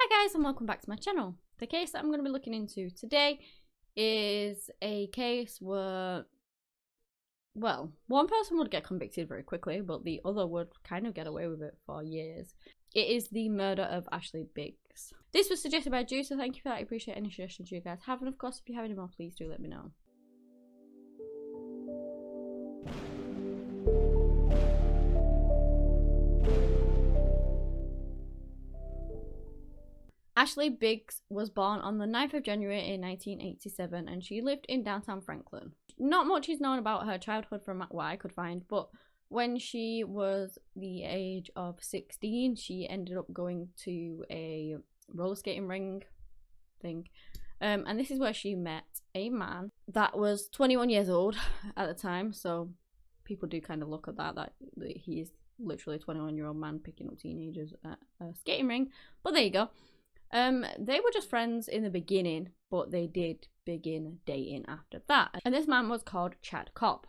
Hi guys and welcome back to my channel. The case that I'm going to be looking into today is a case where, well, one person would get convicted very quickly, but the other would kind of get away with it for years. It is the murder of Ashley Biggs. This was suggested by Juice, so thank you for that. I appreciate any suggestions you guys have, and of course if you have any more, please do let me know. Ashley Biggs was born on the 9th of January in 1987 and she lived in downtown Franklin. Not much is known about her childhood from what I could find, but when she was the age of 16, she ended up going to a roller skating ring thing. And this is where she met a man that was 21 years old at the time, so people do kind of look at that he is literally a 21-year-old man picking up teenagers at a skating ring, but there you go. They were just friends in the beginning, but they did begin dating after that. And this man was called Chad Cobb.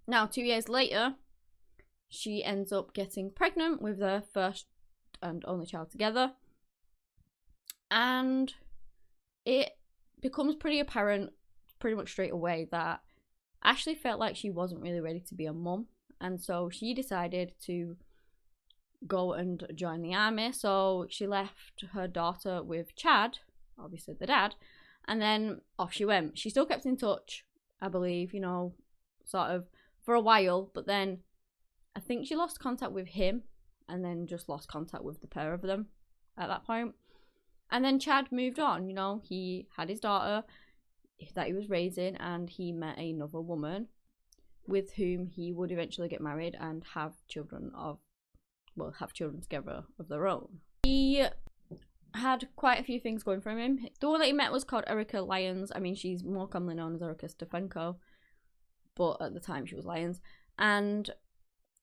Now, 2 years later, she ends up getting pregnant with their first and only child together. And it becomes pretty apparent pretty much straight away that Ashley felt like she wasn't really ready to be a mum. And so she decided to go and join the army. So she left her daughter with Chad, obviously the dad, and then off she went. She still kept in touch, I believe, you know, sort of for a while, but then I think she lost contact with him and then just lost contact with the pair of them at that point. And then Chad moved on, you know, he had his daughter that he was raising and he met another woman with whom he would eventually get married and have children together of their own. He had quite a few things going for him. The one that he met was called Erica Lyons. I mean, she's more commonly known as Erica Stefanko, but at the time she was Lyons. And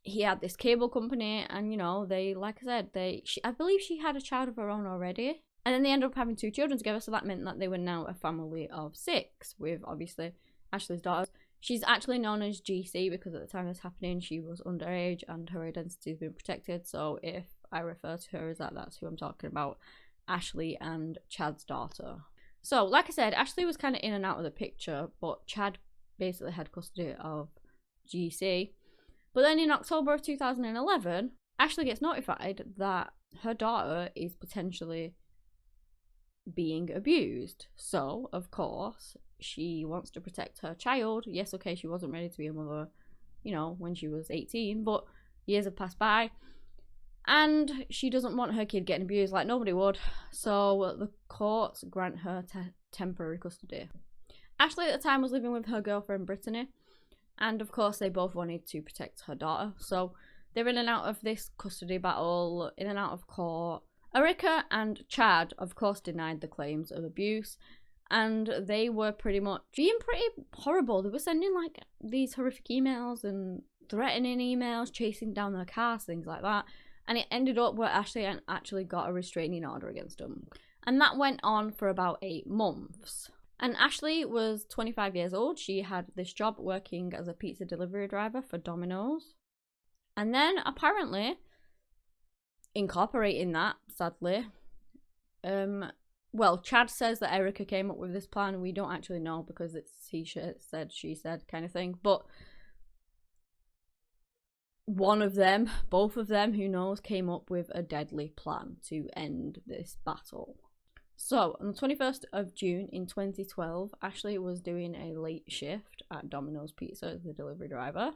he had this cable company, and you know, they, like I said, I believe she had a child of her own already. And then they ended up having 2 children together, so that meant that they were now a family of 6, with obviously Ashley's daughters. She's actually known as GC because at the time this happening, she was underage and her identity has been protected. So if I refer to her as that, that's who I'm talking about, Ashley and Chad's daughter. So like I said, Ashley was kind of in and out of the picture, but Chad basically had custody of GC. But then in October of 2011, Ashley gets notified that her daughter is potentially being abused. So, of course, she wants to protect her child. Yes, okay, she wasn't ready to be a mother, you know, when she was 18, but years have passed by and she doesn't want her kid getting abused like nobody would. So the courts grant her temporary custody. Ashley at the time was living with her girlfriend Brittany, and of course they both wanted to protect her daughter. So they're in and out of this custody battle, in and out of court. Erica and Chad, of course, denied the claims of abuse, and they were pretty much being pretty horrible. They were sending like these horrific emails and threatening emails, chasing down their cars, things like that. And it ended up where Ashley actually got a restraining order against them. And that went on for about 8 months. And Ashley was 25 years old. She had this job working as a pizza delivery driver for Domino's. And then apparently, incorporating that, sadly, well, Chad says that Erica came up with this plan. We don't actually know because it's he said, she said kind of thing. But one of them, both of them, who knows, came up with a deadly plan to end this battle. So, on the 21st of June in 2012, Ashley was doing a late shift at Domino's Pizza as the delivery driver,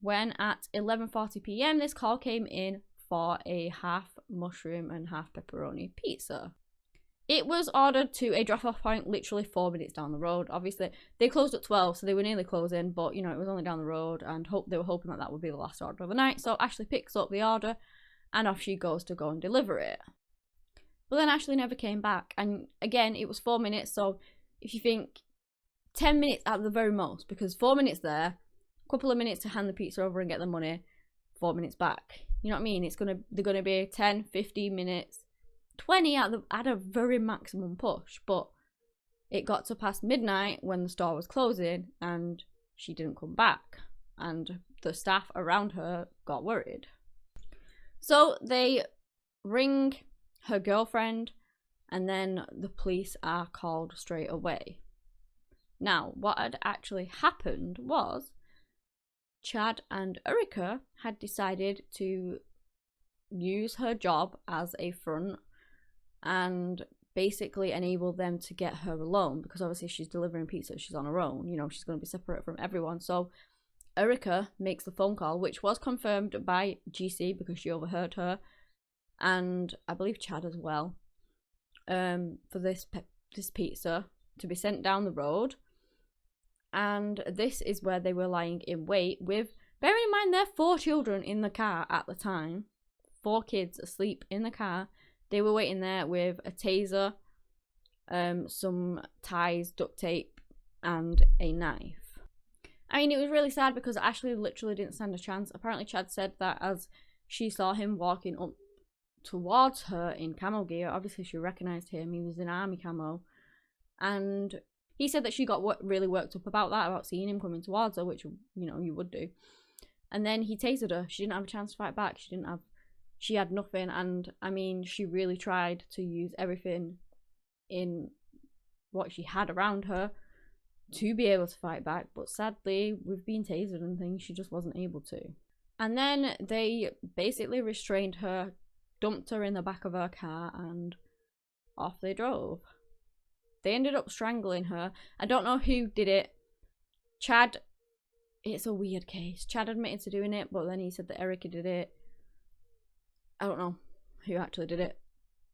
when at 11:40 p.m. this call came in for a half mushroom and half pepperoni pizza. It was ordered to a drop-off point literally 4 minutes down the road. Obviously, they closed at 12, so they were nearly closing, but, you know, it was only down the road, and they were hoping that that would be the last order of the night. So Ashley picks up the order, and off she goes to go and deliver it. But then Ashley never came back, and again, it was 4 minutes, so if you think 10 minutes at the very most, because 4 minutes there, a couple of minutes to hand the pizza over and get the money, 4 minutes back. You know what I mean? They're gonna be 10, 15 minutes, 20 at a very maximum push, but it got to past midnight when the store was closing and she didn't come back, and the staff around her got worried. So they ring her girlfriend and then the police are called straight away. Now, what had actually happened was Chad and Erica had decided to use her job as a front and basically enable them to get her alone, because obviously she's delivering pizza, she's on her own, you know, she's going to be separate from everyone. So Erica makes the phone call, which was confirmed by GC because she overheard her, and I believe Chad as well, for this pizza to be sent down the road. And this is where they were lying in wait with, bearing in mind, there are 4 children in the car at the time, 4 kids asleep in the car. They were waiting there with a taser, some ties, duct tape, and a knife. I mean, it was really sad because Ashley literally didn't stand a chance. Apparently Chad said that as she saw him walking up towards her in camo gear, obviously she recognised him, he was in army camo, and he said that she got really worked up about that, about seeing him coming towards her, which, you know, you would do. And then he tasered her. She didn't have a chance to fight back. She had nothing, and I mean, she really tried to use everything in what she had around her to be able to fight back, but sadly, with being tasered and things, she just wasn't able to. And then they basically restrained her, dumped her in the back of her car, and off they drove. They ended up strangling her. I don't know who did it. Chad, it's a weird case. Chad admitted to doing it, but then he said that Erica did it. I don't know who actually did it.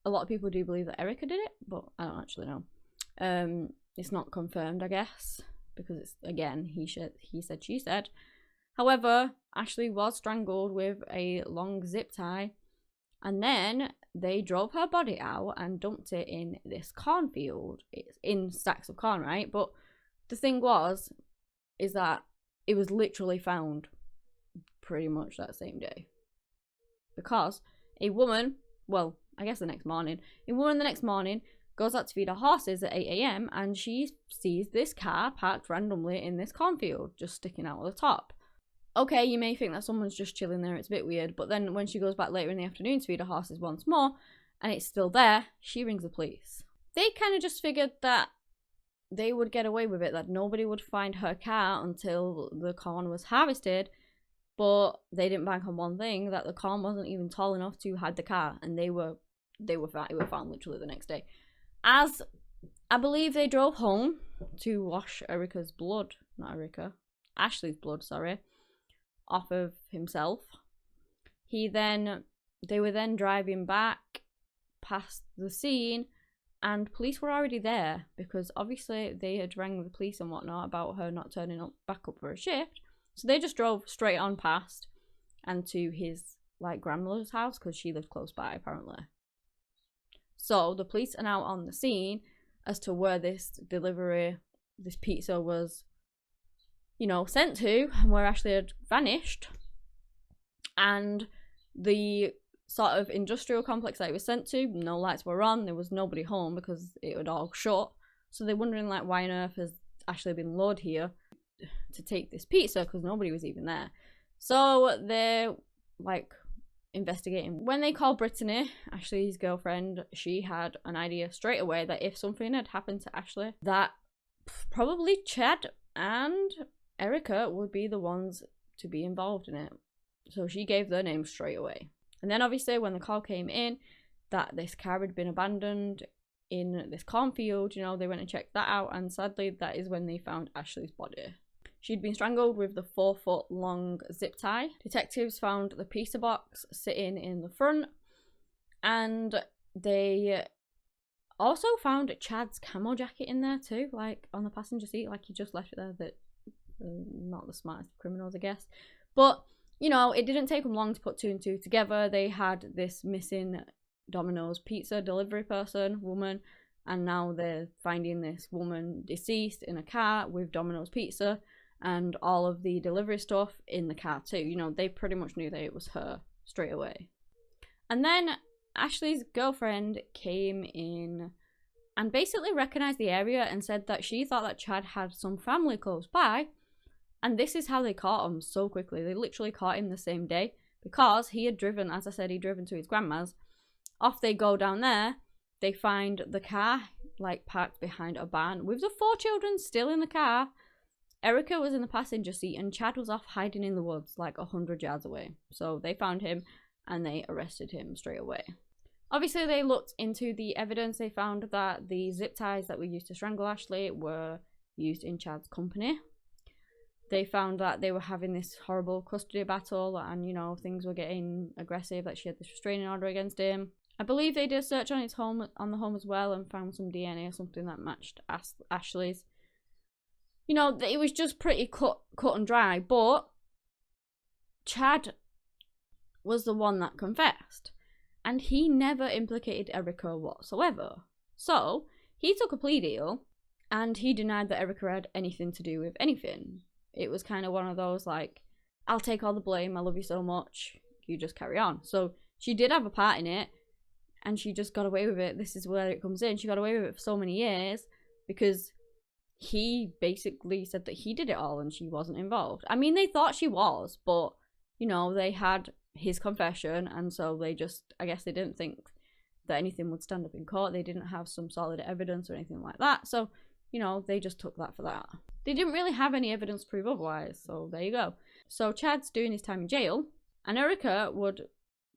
A lot of people do believe that Erica did it, but I don't actually know. It's not confirmed, I guess, because it's, again, he said, she said. However, Ashley was strangled with a long zip tie, and then they drove her body out and dumped it in this cornfield. It's in stacks of corn, right? But the thing is that it was literally found pretty much that same day. Because a woman, well, I guess the next morning, goes out to feed her horses at 8 AM and she sees this car parked randomly in this cornfield, just sticking out of the top. Okay, you may think that someone's just chilling there, it's a bit weird, but then when she goes back later in the afternoon to feed her horses once more, and it's still there, she rings the police. They kind of just figured that they would get away with it, that nobody would find her car until the corn was harvested, but they didn't bank on one thing, that the corn wasn't even tall enough to hide the car, and they were found literally the next day. As I believe they drove home to wash Ashley's blood, off of himself. They were then driving back past the scene, and police were already there because obviously they had rang the police and whatnot about her not turning back up for a shift. So they just drove straight on past and to his grandmother's house because she lived close by apparently. So the police are now on the scene as to where this pizza was, sent to, and where Ashley had vanished. And the sort of industrial complex that it was sent to, no lights were on, there was nobody home because it had all shut. So they're wondering why on earth has Ashley been lured here to take this pizza, because nobody was even there. So they're investigating. When they called Brittany, Ashley's girlfriend, she had an idea straight away that if something had happened to Ashley, that probably Chad and Erica would be the ones to be involved in it. So she gave their names straight away. And then obviously when the call came in that this car had been abandoned in this cornfield, they went and checked that out, and sadly that is when they found Ashley's body. She'd been strangled with the 4-foot long zip tie. Detectives found the pizza box sitting in the front, and they also found Chad's camo jacket in there too, on the passenger seat, he just left it there. That not the smartest criminals, I guess. But, it didn't take them long to put 2 and 2 together. They had this missing Domino's pizza delivery woman, and now they're finding this woman deceased in a car with Domino's pizza and all of the delivery stuff in the car too. They pretty much knew that it was her straight away. And then Ashley's girlfriend came in and basically recognized the area and said that she thought that Chad had some family close by, and this is how they caught him so quickly. They literally caught him the same day because he had driven, as I said, he'd driven to his grandma's. Off they go down there, they find the car like parked behind a barn with the 4 children still in the car. Erica was in the passenger seat and Chad was off hiding in the woods like 100 yards away. So they found him and they arrested him straight away. Obviously, they looked into the evidence. They found that the zip ties that were used to strangle Ashley were used in Chad's company. They found that they were having this horrible custody battle and, you know, things were getting aggressive, that she had this restraining order against him. I believe they did a search on his home, on the home as well, and found some DNA or something that matched Ashley's. You know, it was just pretty cut and dry, but Chad was the one that confessed. And he never implicated Erica whatsoever. So, he took a plea deal, and he denied that Erica had anything to do with anything. It was kind of one of those, like, I'll take all the blame, I love you so much, you just carry on. So, she did have a part in it, and she just got away with it. This is where it comes in. She got away with it for so many years, because he basically said that he did it all, and she wasn't involved. I mean, they thought she was, but, you know, they had his confession, and so they just, I guess they didn't think that anything would stand up in court. They didn't have some solid evidence or anything like that, so, you know, they just took that for that. They didn't really have any evidence to prove otherwise, so there you go. So Chad's doing his time in jail, and Erica would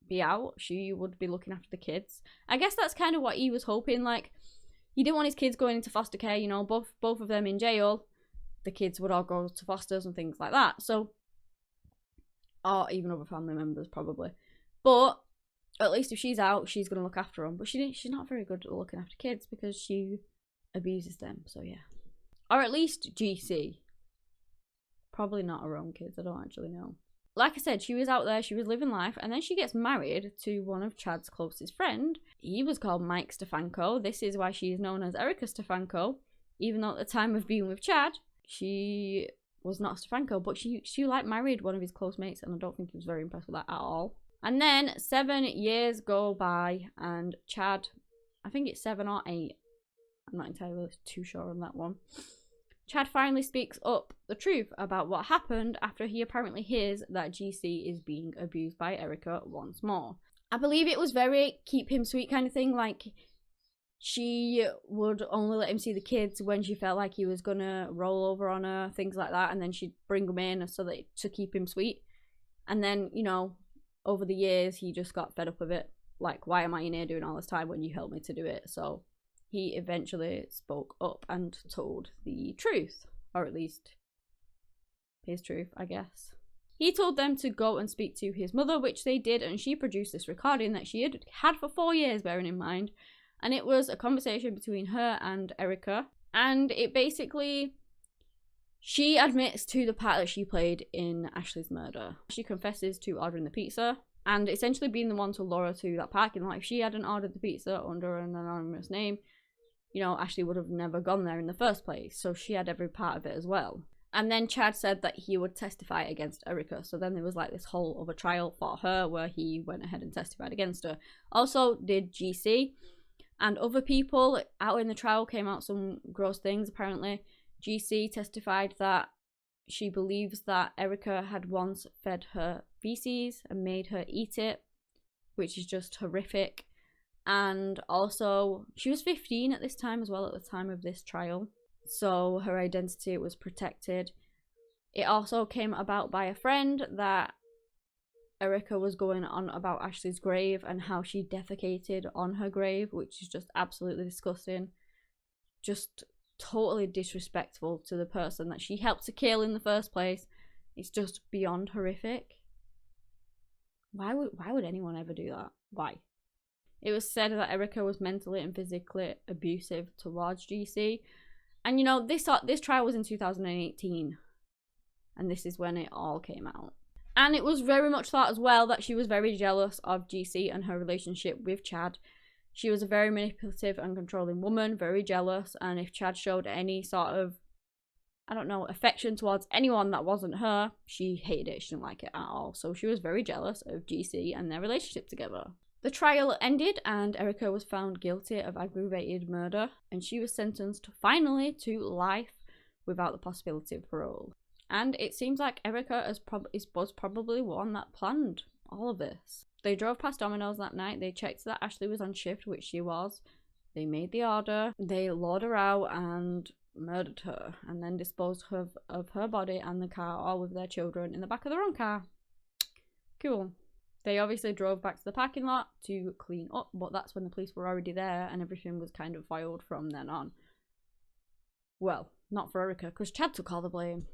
be out. She would be looking after the kids. I guess that's kind of what he was hoping. Like, he didn't want his kids going into foster care, you know, both of them in jail. The kids would all go to fosters and things like that, so, or even other family members probably. But at least if she's out, she's going to look after them. But she's not very good at looking after kids because she abuses them, so yeah. Or at least GC. Probably not her own kids, I don't actually know. Like I said, she was out there, she was living life, and then she gets married to one of Chad's closest friend. He was called Mike Stefanko. This is why she is known as Erica Stefanko, even though at the time of being with Chad, she was not Stefanko, but she like married one of his close mates, and I don't think he was very impressed with that at all. And then 7 years go by, and Chad, I think it's 7 or 8, I'm not entirely too sure on that one. Chad finally speaks up the truth about what happened after he apparently hears that GC is being abused by Erica once more. I believe it was very keep him sweet kind of thing, like she would only let him see the kids when she felt like he was gonna roll over on her, things like that, and then she'd bring him in so that to keep him sweet. And then, you know, over the years he just got fed up with it, like, why am I in here doing all this time when you helped me to do it? So he eventually spoke up and told the truth, or at least his truth, I guess. He told them to go and speak to his mother, which they did, and she produced this recording that she had for 4 years, bearing in mind. And it was a conversation between her and Erica. And it basically, she admits to the part that she played in Ashley's murder. She confesses to ordering the pizza and essentially being the one to lure her to that parking lot. If she hadn't ordered the pizza under an anonymous name, you know, Ashley would have never gone there in the first place. So she had every part of it as well. And then Chad said that he would testify against Erica. So then there was like this whole other trial for her where he went ahead and testified against her. Also did GC. And other people out in the trial came out some gross things, apparently. GC testified that she believes that Erica had once fed her feces and made her eat it, which is just horrific. And also, she was 15 at this time as well, at the time of this trial. So her identity was protected. It also came about by a friend that Erica was going on about Ashley's grave and how she defecated on her grave, which is just absolutely disgusting. Just totally disrespectful to the person that she helped to kill in the first place. It's just beyond horrific. Why would anyone ever do that? Why? It was said that Erica was mentally and physically abusive towards GC. And you know, this trial was in 2018. And this is when it all came out. And it was very much thought as well that she was very jealous of GC and her relationship with Chad. She was a very manipulative and controlling woman, very jealous. And if Chad showed any sort of, I don't know, affection towards anyone that wasn't her, she hated it. She didn't like it at all. So she was very jealous of GC and their relationship together. The trial ended and Erica was found guilty of aggravated murder. And she was sentenced finally to life without the possibility of parole. And it seems like Erica was probably one that planned all of this. They drove past Domino's that night. They checked that Ashley was on shift, which she was. They made the order, they lured her out and murdered her, and then disposed of her body and the car, all with their children, in the back of their own car. Cool. They obviously drove back to the parking lot to clean up, but that's when the police were already there and everything was kind of filed from then on. Well, not for Erica, because Chad took all the blame.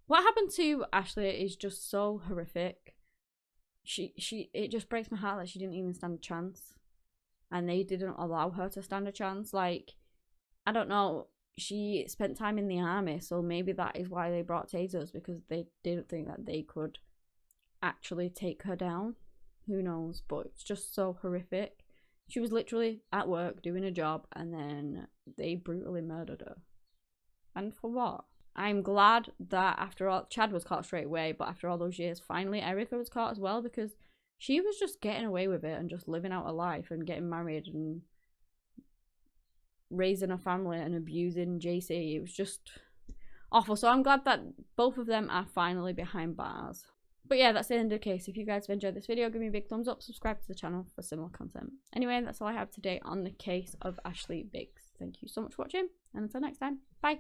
What happened to Ashley is just so horrific. It just breaks my heart that she didn't even stand a chance. And they didn't allow her to stand a chance. Like, I don't know, she spent time in the army, so maybe that is why they brought tasers, because they didn't think that they could actually take her down. Who knows? But it's just so horrific. She was literally at work doing a job and then they brutally murdered her. And for what? I'm glad that after all, Chad was caught straight away, but after all those years, finally Erica was caught as well, because she was just getting away with it and just living out her life and getting married and raising a family and abusing JC. It was just awful. So I'm glad that both of them are finally behind bars. But yeah, that's the end of the case. If you guys have enjoyed this video, give me a big thumbs up, subscribe to the channel for similar content. Anyway, that's all I have today on the case of Ashley Biggs. Thank you so much for watching, and until next time, bye.